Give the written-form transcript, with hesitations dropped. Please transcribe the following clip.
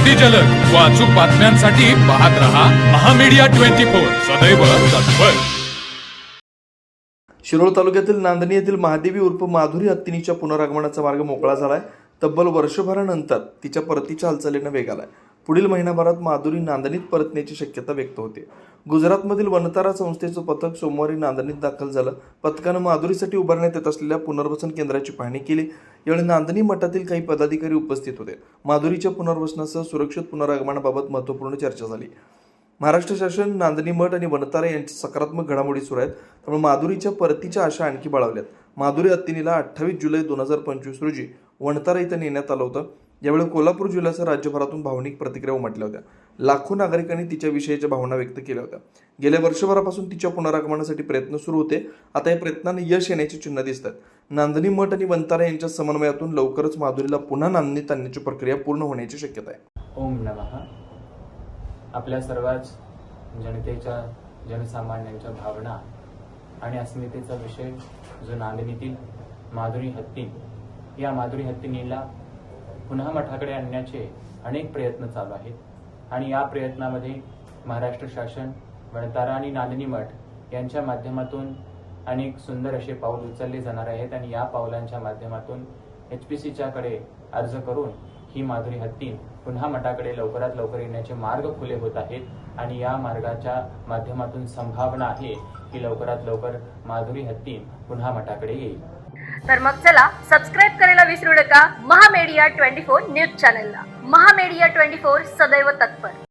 अगदी जलद व अचूक बातम्यांसाठी पाहत रहा महामीडिया 24 सदैव तत्पर। शिरोळ तालुक्यातील नांदणी येथील महादेवी उर्फ माधुरी हत्तीनीच्या पुनरागमनाचा मार्ग मोकळा झालाय। तब्बल वर्षभरानंतर तिच्या परतीच्या हालचालींना वेग आलाय। पुढील महिनाभरात माधुरी नांदणीत परतण्याची शक्यता व्यक्त होते। गुजरातमधील वनतारा संस्थेचं पथक सोमवारी नांदणीत दाखल झालं। पथकानं माधुरीसाठी उभारण्यात येत असलेल्या पुनर्वसन केंद्राची पाहणी केली। यावेळी नांदणी मठातील काही पदाधिकारी उपस्थित होते। माधुरीच्या पुनर्वसनासह सुरक्षित पुनरागमनाबाबत महत्त्वपूर्ण चर्चा झाली। महाराष्ट्र शासन, नांदणी मठ आणि वनतारा यांच्या सकारात्मक घडामोडी सुरू आहेत, त्यामुळे माधुरीच्या परतीच्या आशा आणखी बळावल्यात। माधुरी हत्तीनीला 28 जुलै 2025 रोजी वनतारा इथं नेण्यात आलं होतं। यावेळी कोल्हापूर जिल्ह्यासह राज्यभरातून भावनिक प्रतिक्रिया उमटल्या होत्या। लाखो नागरिकांनी तिच्याविषयीच्या भावना व्यक्त केल्या होत्या। गेल्या वर्षभरापासून तिच्या पुनरागमनासाठी प्रयत्न सुरू होते। आता या प्रयत्नांना यश येण्याची चिन्ह दिसतात। नांदणी मठ आणि वनतारा यांच्या समन्वयातून लवकरच माधुरीला पुन्हा नांदणीत आणण्याची प्रक्रिया पूर्ण होण्याची शक्यता आहे। ओम नमः। आपल्या सर्वच जनतेच्या, जनसामान्यांच्या भावना आणि अस्मितेचा विषय जो नांदणीतील माधुरी हत्ती, या माधुरी हत्तीनीला पुन्हा मठाकडे आणण्याचे अनेक प्रयत्न चालू आहेत आणि या प्रयत्नामध्ये महाराष्ट्र शासन, वनतारा आणि नांदणी मठ यांच्या माध्यमातून अनेक सुंदर असे पाऊल उचलले जाणार आहेत आणि या पावलांच्या माध्यमातून HPCच्या कडे अर्ज करून ही माधुरी हत्ती पुन्हा मठाकडे लवकरात लवकर येण्याचे मार्ग खुले होत आहेत आणि या मार्गाच्या माध्यमातून संभावना आहे की लवकरात लवकर माधुरी हत्ती पुन्हा मठाकडे येईल। तर मग चला सबस्क्राईब करायला विसरू नका महामीडिया 24 न्यूज चॅनलला। महामीडिया 24 सदैव तत्पर।